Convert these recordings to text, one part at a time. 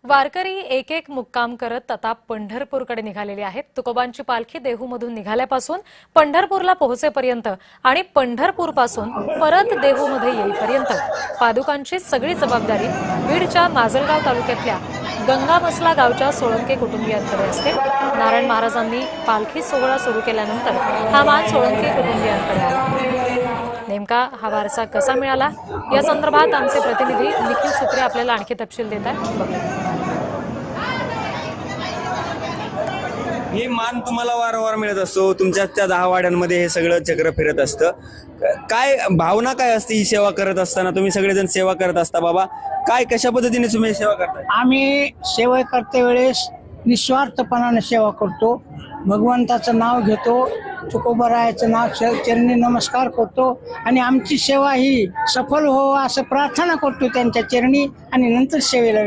वारकरी एक एक मुक्काम करत आता पंढरपूरकडे निघालेले आहेत। तुकोबांची पालखी देहूमधून निघाल्यापासून पंढरपूरला पोहोचेपर्यंत आणि पंढरपूरपासून परत देहूमध्ये येईपर्यंत पादुकांची सगळी जबाबदारी बीडच्या माजलगाव तालुक्यातल्या गंगामसला गावच्या सोळंके कुटुंबियांकडे असते। नारायण महाराजांनी पालखी सोहळा सुरू केल्यानंतर हा मान सोळंके कुटुंबियांकडे आला। नेमका हा वारसा कसा मिळाला या संदर्भात आमचे प्रतिनिधी निखिल सुत्रे आपल्याला आणखी तपशील देत आहेत। हे मान तुम्हाला वारंवार मिळत असतो, तुमच्या त्या 10 वाड्यांमध्ये हे सगळं चक्र फिरत असतं। काय भावना काय असते ही सेवा करत असताना? तुम्ही सगळेजण सेवा करत असता बाबा, काय कशा पद्धतीने तुम्ही सेवा करता? आम्ही सेवा करते वेळेस निस्वार्थपणाने सेवा करतो, भगवंताचं नाव घेतो, तुकोबारायाचं नाव चरणी नमस्कार करतो आणि आमची सेवा ही सफल हो असं प्रार्थना करतो त्यांच्या चरणी आणि नंतर सेवेला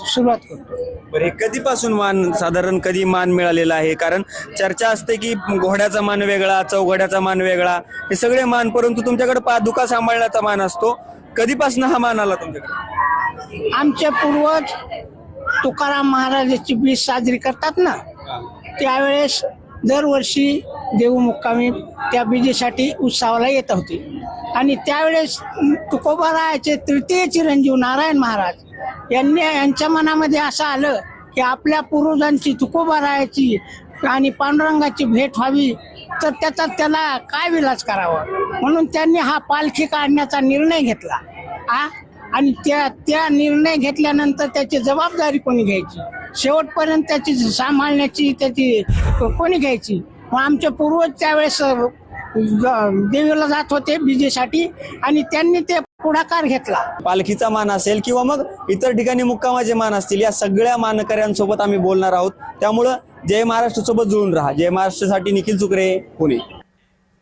सुरुवात करतो। बरं, कधीपासून मान साधारण कधी मान मिळालेला आहे? कारण चर्चा असते की घोड्याचा मान वेगळा, चौघड्याचा मान वेगळा, हे सगळे मान, परंतु तुमच्याकडे पादुका सांभाळण्याचा मान असतो। कधीपासून हा मान आला तुमच्याकडे? आमचे पूर्वज तुकाराम महाराजाची बीज साजरी करतात ना, त्यावेळेस दरवर्षी देहू मुक्कामी त्या बीजेसाठी उत्सवाला येत होते आणि त्यावेळेस तुकोबारायाचे तृतीय चिरंजीव नारायण महाराज यांच्या मनामध्ये असं आलं की आपल्या पूर्वजांची तुकोबारायाची आणि पांडुरंगाची भेट व्हावी, तर त्याला काय विलास करावा म्हणून त्यांनी हा पालखी काढण्याचा निर्णय घेतला। आणि त्या निर्णय घेतल्यानंतर त्याची जबाबदारी कोणी घ्यायची, शेवटपर्यंत त्याची सांभाळण्याची त्याची कोणी घ्यायची? मग आमचे पूर्वज त्यावेळेस देवीला जात होते बीजेसाठी आणि त्यांनी ते पुढाकार घेतला। पालखीचा मान असेल किंवा मग इतर ठिकाणी मुक्कामाचे मान असतील, या सगळ्या मानकऱ्यांसोबत आम्ही बोलणार आहोत। त्यामुळं जय महाराष्ट्र सोबत जुळून राहा। जय महाराष्ट्रासाठी निखिल सुत्रे, पुणे।